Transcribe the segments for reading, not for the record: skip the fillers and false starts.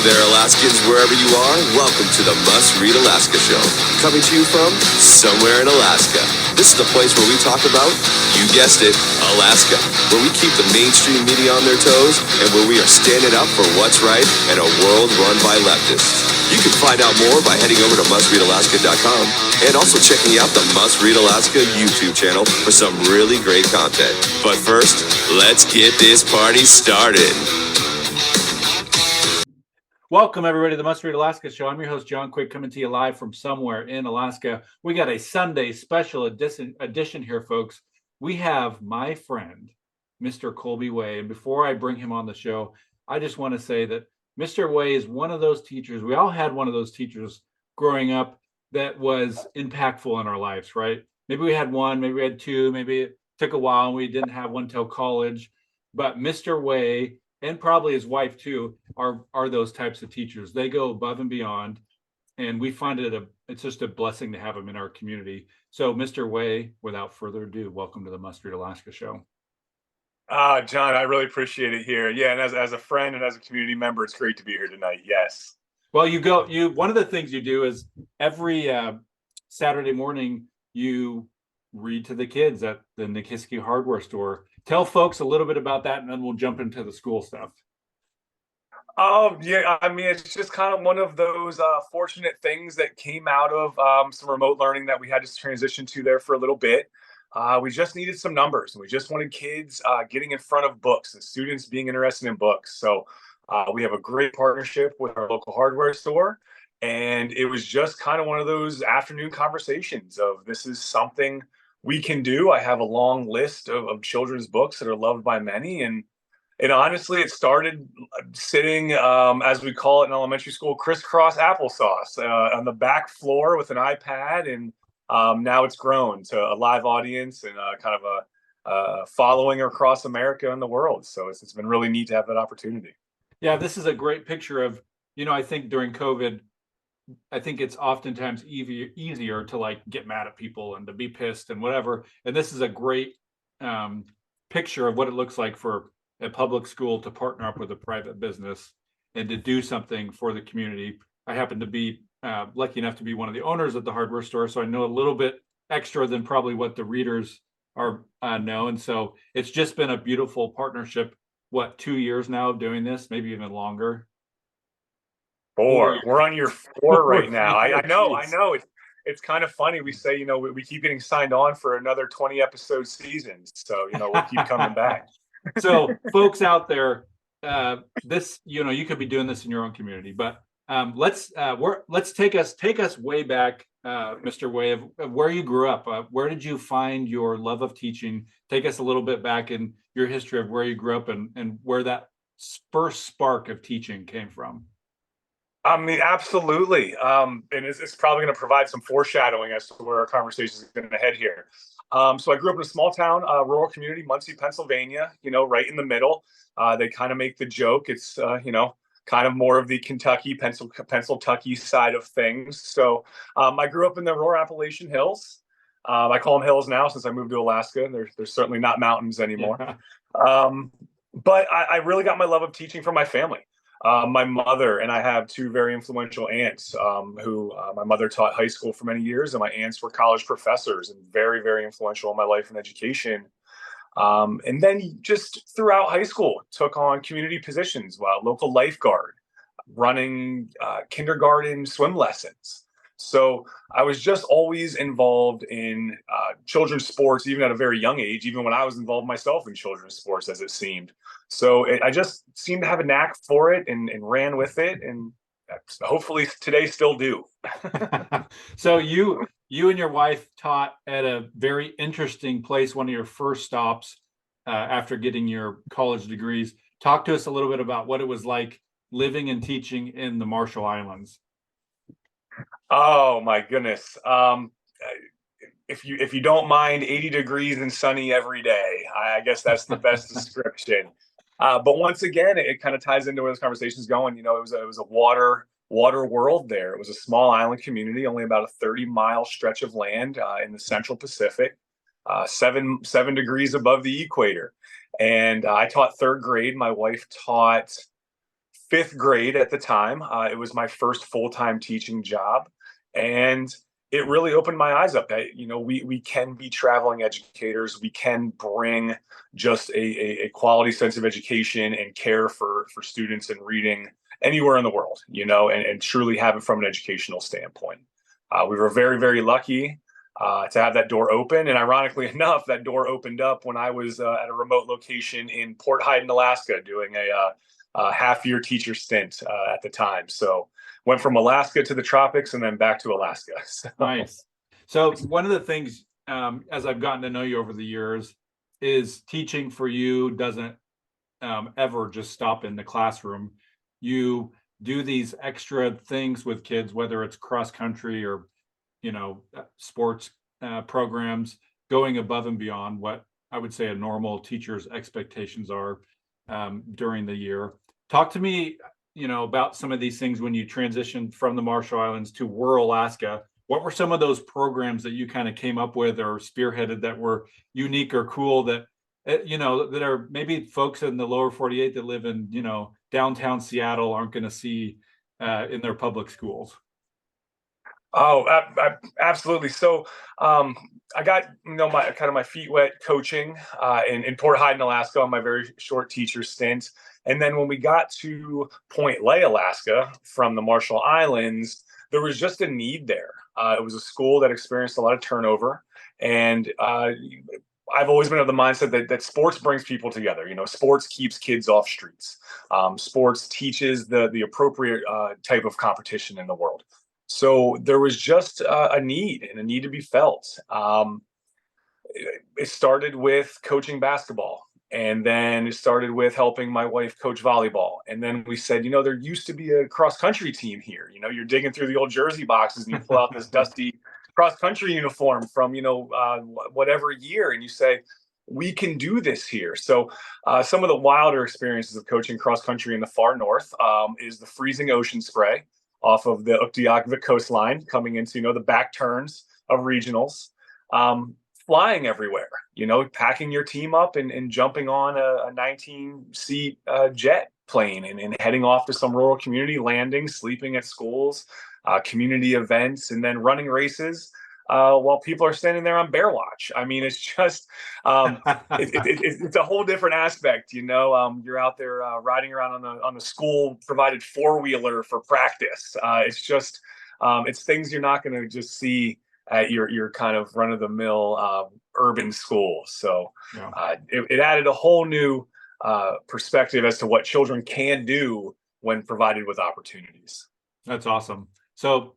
there, Alaskans, wherever you are. Welcome to the Must Read Alaska Show. Coming to you from somewhere in Alaska. This is the place where we talk about, you guessed it, Alaska. Where we keep the mainstream media on their toes and where we are standing up for what's right in a world run by leftists. You can find out more by heading over to mustreadalaska.com and also checking out the Must Read Alaska YouTube channel for some really great content. But first, let's get this party started. Welcome, everybody, to the Must Read Alaska Show. I'm your host, John Quick, coming to you live from somewhere in Alaska. We got a Sunday special edition here, folks. We have my friend, Mr. Colby Way. And before I bring him on the show, I just want to say that Mr. Way is one of those teachers. We all had one of those teachers growing up that was impactful in our lives, right? Maybe we had one, maybe we had two, maybe it took a while and we didn't have one till college. But Mr. Way, and probably his wife too, are those types of teachers. They go above and beyond, and we find it's just a blessing to have them in our community. So, Mr. Way, without further ado, welcome to the Must Read Alaska Show. John, I really appreciate it here. Yeah, and as a friend and as a community member, it's great to be here tonight. Yes. Well, one of the things you do is every Saturday morning you read to the kids at the Nikiski hardware store. Tell folks a little bit about that, and then we'll jump into the school stuff. Oh, yeah. I mean, it's just kind of one of those fortunate things that came out of some remote learning that we had to transition to there for a little bit. We just needed some numbers, and we just wanted kids getting in front of books and students being interested in books. So we have a great partnership with our local hardware store. And it was just kind of one of those afternoon conversations of this is something we can do. I have a long list of children's books that are loved by many. And honestly, it started sitting, as we call it in elementary school, crisscross applesauce on the back floor with an iPad. And now it's grown to a live audience and kind of a following across America and the world. So it's been really neat to have that opportunity. Yeah, this is a great picture of, I think during COVID, I think it's oftentimes easier to like get mad at people and to be pissed and whatever. And this is a great picture of what it looks like for a public school to partner up with a private business and to do something for the community. I happen to be lucky enough to be one of the owners at the hardware store, so I know a little bit extra than probably what the readers are know. And so it's just been a beautiful partnership. What, 2 years now of doing this, maybe even longer? 4. We're on year 4 right now. I know. It's kind of funny. We say, we keep getting signed on for another 20 episode seasons. So, we'll keep coming back. So folks out there, this, you could be doing this in your own community, but let's take us way back, Mr. Way, of where you grew up. Where did you find your love of teaching? Take us a little bit back in your history of where you grew up and where that first spark of teaching came from. I mean, absolutely. And it's probably going to provide some foreshadowing as to where our conversation is going to head here. So I grew up in a small town, rural community, Muncie, Pennsylvania, right in the middle. They kind of make the joke. It's, kind of more of the Kentucky, Pennsylvania side of things. So I grew up in the rural Appalachian Hills. I call them hills now since I moved to Alaska. There's certainly not mountains anymore. Yeah. But I really got my love of teaching from my family. My mother and I have 2 very influential aunts who my mother taught high school for many years, and my aunts were college professors and very, very influential in my life and education. And then just throughout high school, took on community positions, local lifeguard, running kindergarten swim lessons. So I was just always involved in children's sports, even at a very young age, even when I was involved myself in children's sports, as it seemed. So I just seemed to have a knack for it and ran with it. And hopefully today still do. So you and your wife taught at a very interesting place, one of your first stops after getting your college degrees. Talk to us a little bit about what it was like living and teaching in the Marshall Islands. Oh my goodness. If you don't mind 80 degrees and sunny every day, I guess that's the best description. But once again, it kind of ties into where this conversation is going. It was a water world there. It was a small island community, only about a 30-mile stretch of land in the Central Pacific, 7 degrees above the equator. And I taught 3rd grade. My wife taught fifth grade at the time. It was my first full-time teaching job, and it really opened my eyes up that, we can be traveling educators. We can bring just a quality sense of education and care for students and reading anywhere in the world, and truly have it from an educational standpoint. We were very, very lucky to have that door open. And ironically enough, that door opened up when I was at a remote location in Port Heiden, Alaska, doing a half-year teacher stint at the time. So went from Alaska to the tropics and then back to Alaska. So. Nice. So one of the things, as I've gotten to know you over the years, is teaching for you doesn't ever just stop in the classroom. You do these extra things with kids, whether it's cross country or, sports programs, going above and beyond what I would say a normal teacher's expectations are during the year. Talk to me, about some of these things when you transitioned from the Marshall Islands to rural Alaska. What were some of those programs that you kind of came up with or spearheaded that were unique or cool that, that are maybe folks in the lower 48 that live in, downtown Seattle aren't going to see in their public schools? Oh, absolutely. So I got, my feet wet coaching in Port Heiden, Alaska on my very short teacher stint. And then when we got to Point Lay, Alaska from the Marshall Islands, there was just a need there. It was a school that experienced a lot of turnover. And I've always been of the mindset that sports brings people together. Sports keeps kids off streets. Sports teaches the appropriate type of competition in the world. So there was just a need and a need to be felt. It started with coaching basketball, and then it started with helping my wife coach volleyball. And then we said, there used to be a cross country team here. You're digging through the old jersey boxes and you pull out this dusty cross country uniform from, whatever year, and you say, we can do this here. So some of the wilder experiences of coaching cross country in the far north is the freezing ocean spray off of the Uktiakvik coastline, coming into, the back turns of regionals, flying everywhere, packing your team up and jumping on a 19-seat jet plane and heading off to some rural community, landing, sleeping at schools, community events, and then running races while people are standing there on bear watch. I mean, it's just, it's a whole different aspect, you're out there riding around on the school provided four-wheeler for practice. It's just, it's things you're not going to just see at your kind of run-of-the-mill urban school. So yeah. It added a whole new perspective as to what children can do when provided with opportunities. That's awesome. So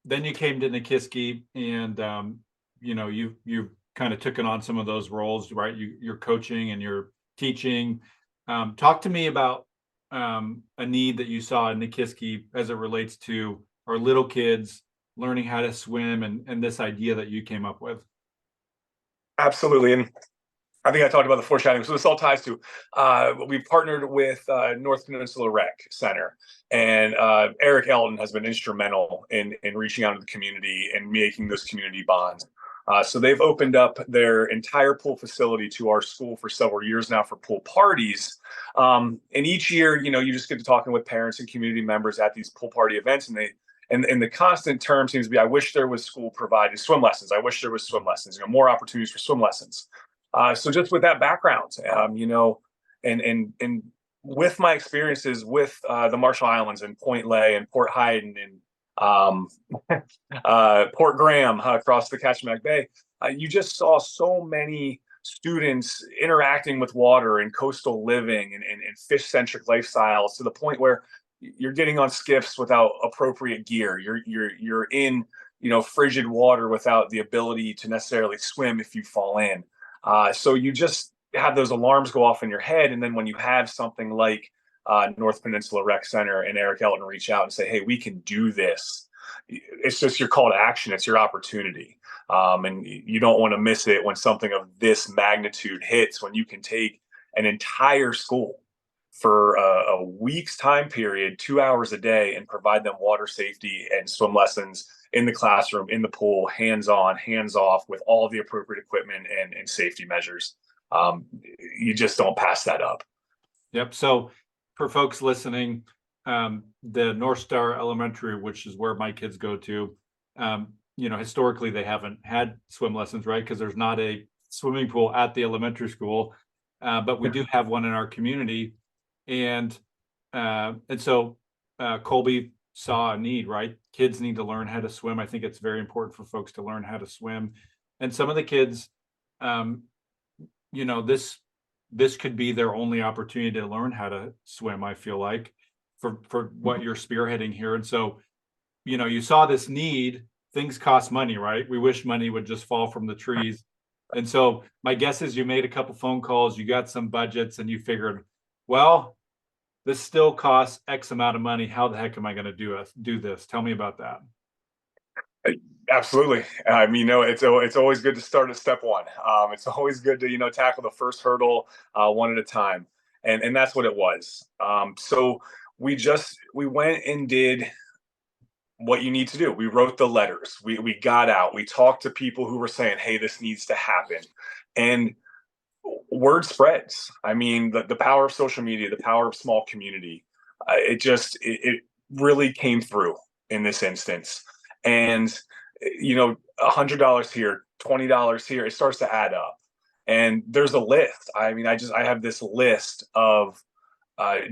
then you came to Nikiski, and you kind of took on some of those roles, right? You're coaching and you're teaching. Talk to me about a need that you saw in Nikiski as it relates to our little kids learning how to swim, and this idea that you came up with. Absolutely. And I think I talked about the foreshadowing. So this all ties to, we partnered with North Peninsula Rec Center, and Eric Elton has been instrumental in reaching out to the community and making those community bonds. So they've opened up their entire pool facility to our school for several years now for pool parties. And each year, you just get to talking with parents and community members at these pool party events, and the constant term seems to be, I wish there was school provided swim lessons. I wish there was swim lessons, more opportunities for swim lessons. So just with that background, and with my experiences with the Marshall Islands and Point Lay and Port Heiden and Port Graham across the Kachemak Bay, you just saw so many students interacting with water and coastal living and fish-centric lifestyles, to the point where you're getting on skiffs without appropriate gear. You're in frigid water without the ability to necessarily swim if you fall in. So you just have those alarms go off in your head. And then when you have something like North Peninsula Rec Center and Eric Elton reach out and say, hey, we can do this, it's just your call to action. It's your opportunity. And you don't want to miss it when something of this magnitude hits, when you can take an entire school for a week's time period, 2 hours a day, and provide them water safety and swim lessons in the classroom, in the pool, hands-on, hands-off, with all the appropriate equipment and safety measures. You just don't pass that up. Yep. So for folks listening, the North Star Elementary, which is where my kids go to, historically they haven't had swim lessons, right? Because there's not a swimming pool at the elementary school, but we do have one in our community, and so Colby saw a need, right? Kids need to learn how to swim. I think it's very important for folks to learn how to swim, and some of the kids, this could be their only opportunity to learn how to swim. I feel like for what you're spearheading here, and so you saw this need. Things cost money, right? We wish money would just fall from the trees. And so my guess is you made a couple phone calls, you got some budgets, and you figured, well, this still costs X amount of money. How the heck am I going to do this? Tell me about that. Absolutely. It's always good to start at step one. It's always good to, tackle the first hurdle one at a time. And that's what it was. So we went and did what you need to do. We wrote the letters. We got out. We talked to people who were saying, hey, this needs to happen. And word spreads. I mean, the power of social media, the power of small community, it really came through in this instance. And, $100 here, $20 here, it starts to add up. And there's a list. I mean, I have this list of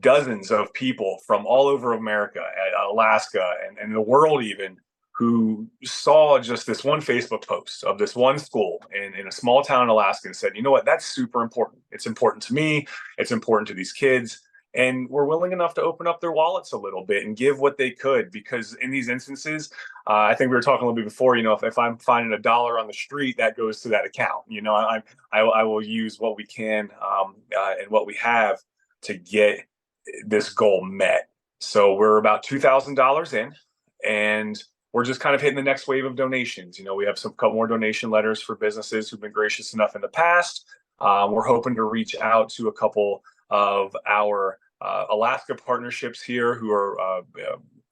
dozens of people from all over America, Alaska, and the world even, who saw just this one Facebook post of this one school in a small town in Alaska and said, you know what, that's super important. It's important to me. It's important to these kids. And were willing enough to open up their wallets a little bit and give what they could, because in these instances, I think we were talking a little bit before, if I'm finding $1 on the street, that goes to that account. I will use what we can and what we have to get this goal met. So we're about $2,000 in, and we're just kind of hitting the next wave of donations. We have couple more donation letters for businesses who've been gracious enough in the past. We're hoping to reach out to a couple of our Alaska partnerships here who are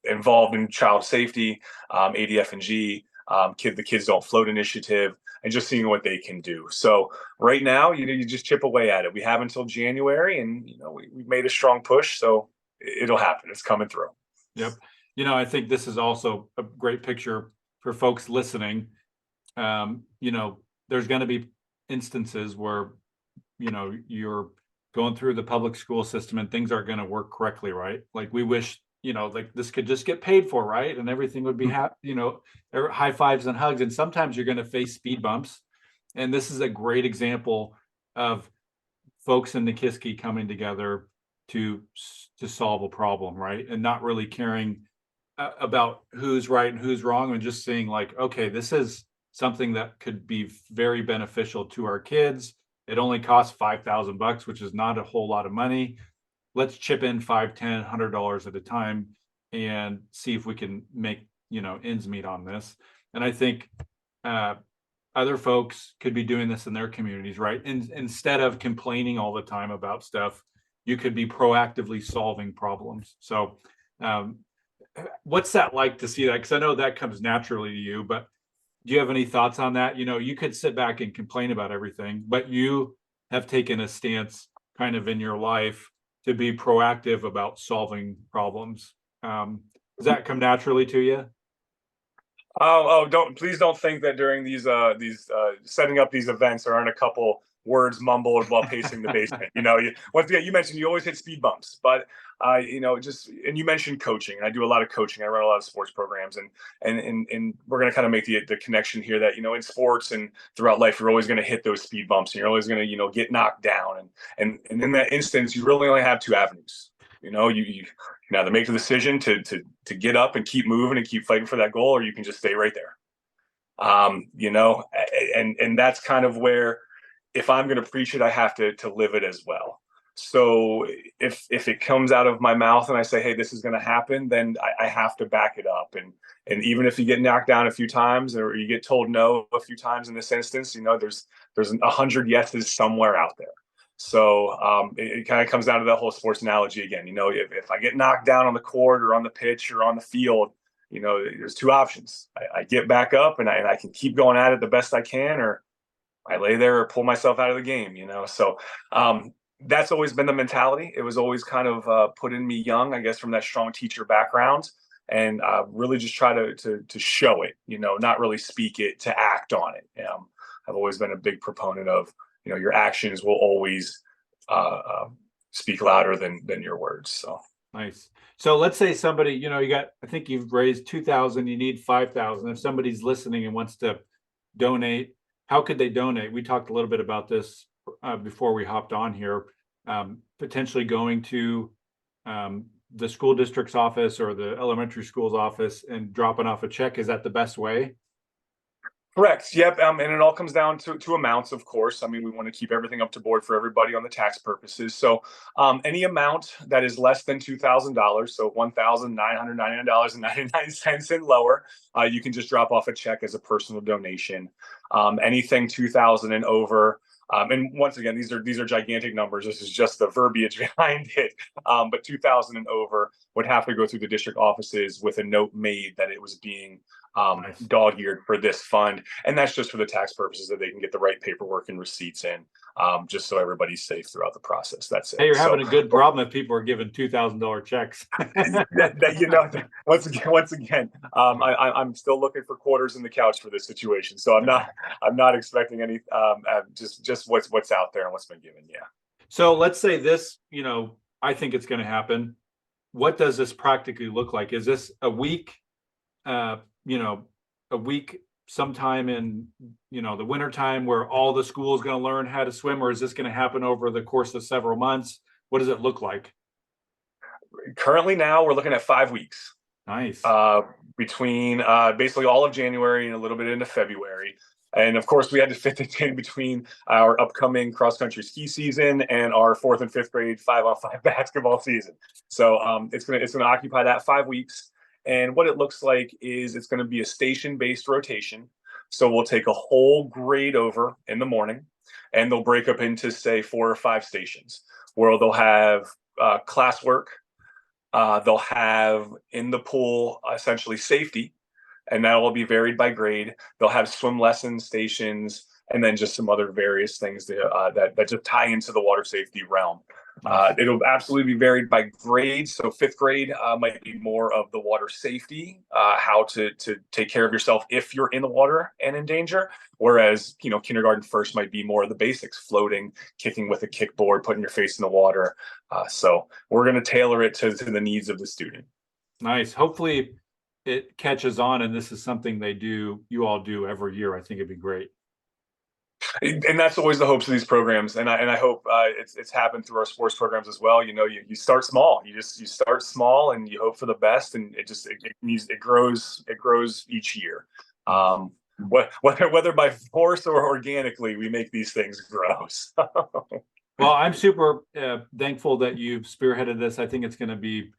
involved in child safety, ADF&G, the Kids Don't Float initiative, and just seeing what they can do. So right now, you just chip away at it. We have until January, and we've made a strong push, so it'll happen. It's coming through. Yep. I think this is also a great picture for folks listening. There's going to be instances where you're going through the public school system and things aren't going to work correctly, right? Like we wish like this could just get paid for, right? And everything would be high fives and hugs. And sometimes you're going to face speed bumps. And this is a great example of folks in Nikiski coming together to solve a problem, right? And not really caring about who's right and who's wrong, and just saying like, okay, this is something that could be very beneficial to our kids. It only costs $5,000, which is not a whole lot of money. Let's chip in $5, $10, $100 at a time and see if we can make ends meet on this. And I think other folks could be doing this in their communities, right? And instead of complaining all the time about stuff, you could be proactively solving problems. So what's that like to see that? Because I know that comes naturally to you, but do you have any thoughts on that? You could sit back and complain about everything, but you have taken a stance kind of in your life to be proactive about solving problems. Does that come naturally to you? Please don't think that during these setting up these events there aren't a couple words mumbled while pacing the basement. Once again, you mentioned you always hit speed bumps, but and you mentioned coaching, and I do a lot of coaching. I run a lot of sports programs, and we're going to kind of make the connection here that in sports and throughout life you're always going to hit those speed bumps, and you're always going to get knocked down, and in that instance you really only have two avenues. You can either make the decision to get up and keep moving and keep fighting for that goal, or you can just stay right there. And that's kind of where, if I'm going to preach it, I have to live it as well. So if it comes out of my mouth and I say, hey, this is going to happen, then I have to back it up. And even if you get knocked down a few times, or you get told no a few times in this instance, there's 100 yeses somewhere out there. So it kind of comes down to that whole sports analogy again. If I get knocked down on the court or on the pitch or on the field, there's two options. I get back up and I can keep going at it the best I can, or I lay there or pull myself out of the game. So that's always been the mentality. It was always kind of put in me young, I guess, from that strong teacher background, and really just try to show it, not really speak it, to act on it. I've always been a big proponent of, your actions will always speak louder than your words. So Nice. So let's say somebody, I think you've raised 2,000, you need 5,000. If somebody's listening and wants to donate, how could they donate? We talked a little bit about this before we hopped on here. Potentially going to the school district's office or the elementary school's office and dropping off a check. Is that the best way? correct. Yep. And it all comes down to amounts, of course. I mean, we want to keep everything up to board for everybody on the tax purposes. So any amount that is less than $2,000, so $1,999.99 and lower, you can just drop off a check as a personal donation. Anything 2,000 and over. And once again, these are gigantic numbers. This is just the verbiage behind it. But 2,000 and over would have to go through the district offices with a note made that it was being Nice. dog-eared for this fund, and that's just for the tax purposes, that they can get the right paperwork and receipts in, just so everybody's safe throughout the process. That's it. Hey, you're having a good problem if people are giving $2,000 checks. Once again, I'm still looking for quarters in the couch for this situation, so I'm not expecting any. Just what's out there and what's been given. Yeah. So let's say this, I think it's going to happen. What does this practically look like? Is this a week? A week sometime in, the wintertime where all the school is going to learn how to swim, or is this going to happen over the course of several months? What does it look like? Currently now we're looking at 5 weeks. Nice. Between basically all of January and a little bit into February. And of course, we had to fit it in between our upcoming cross-country ski season and our 4th and 5th grade 5-on-5 basketball season. So it's gonna occupy that 5 weeks. And what it looks like is it's going to be a station-based rotation. So we'll take a whole grade over in the morning, and they'll break up into, say, 4 or 5 stations where they'll have classwork. They'll have in the pool essentially safety, and that will be varied by grade. They'll have swim lesson stations, and then just some other various things that just tie into the water safety realm. It'll absolutely be varied by grade. So 5th grade might be more of the water safety, how to take care of yourself if you're in the water and in danger. Whereas, kindergarten first might be more of the basics: floating, kicking with a kickboard, putting your face in the water. So we're going to tailor it to the needs of the student. Nice. Hopefully it catches on, and this is something you all do every year. I think it'd be great. And that's always the hopes of these programs, and I hope it's happened through our sports programs as well. You start small, you start small, and you hope for the best, and it grows each year. Whether by force or organically, we make these things grow. So. Well, I'm super thankful that you've spearheaded this. I think it's going to be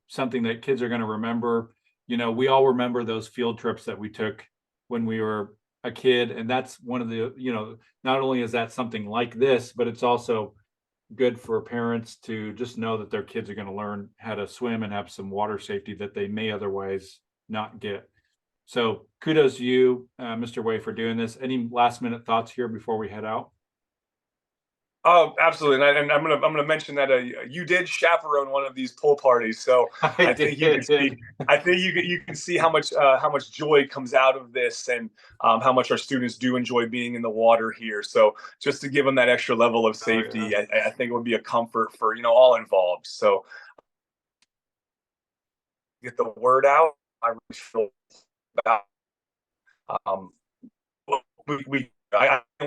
something that kids are going to remember. We all remember those field trips that we took when we were a kid, and that's one of the, not only is that something like this, but it's also good for parents to just know that their kids are going to learn how to swim and have some water safety that they may otherwise not get. So kudos to you, Mr. Way, for doing this. Any last minute thoughts here before we head out? Oh, absolutely, and I'm gonna mention that you did chaperone one of these pool parties, so I think you can see how much joy comes out of this, and how much our students do enjoy being in the water here. So just to give them that extra level of safety, oh, yeah. I think it would be a comfort for all involved. So get the word out. I really feel about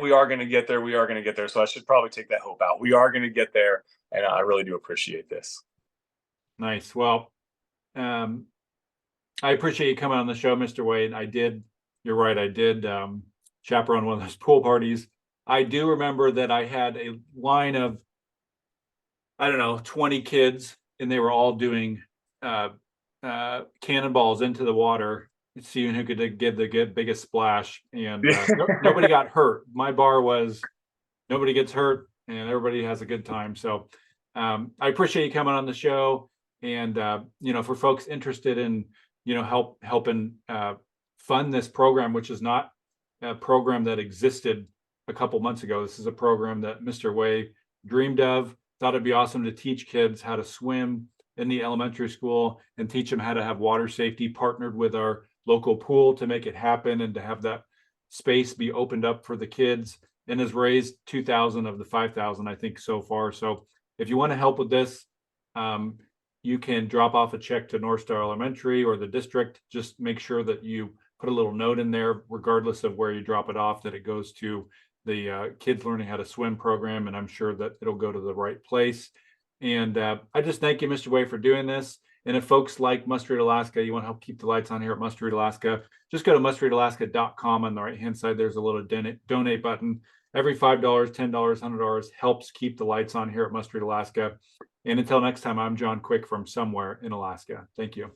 we are going to get there. We are going to get there. So I should probably take that hope out. We are going to get there, and I really do appreciate this. Nice. Well, I appreciate you coming on the show, Mr. Wade. You're right. I did chaperone one of those pool parties. I do remember that I had a line of, 20 kids, and they were all doing cannonballs into the water, seeing who could give the biggest splash, and nobody got hurt. My bar was nobody gets hurt and everybody has a good time. So I appreciate you coming on the show, and for folks interested in helping fund this program, which is not a program that existed a couple months ago. This is a program that Mr. Way dreamed of. Thought it'd be awesome to teach kids how to swim in the elementary school and teach them how to have water safety, partnered with our local pool to make it happen and to have that space be opened up for the kids, and has raised 2,000 of the 5,000, I think, so far. So if you want to help with this, you can drop off a check to North Star Elementary or the district. Just make sure that you put a little note in there, regardless of where you drop it off, that it goes to the Kids Learning How to Swim program, and I'm sure that it'll go to the right place. And I just thank you, Mr. Way, for doing this. And if folks like Must Read Alaska, you want to help keep the lights on here at Must Read Alaska, just go to mustreadalaska.com. On the right-hand side, there's a little donate button. Every $5, $10, $100 helps keep the lights on here at Must Read Alaska. And until next time, I'm John Quick from somewhere in Alaska. Thank you.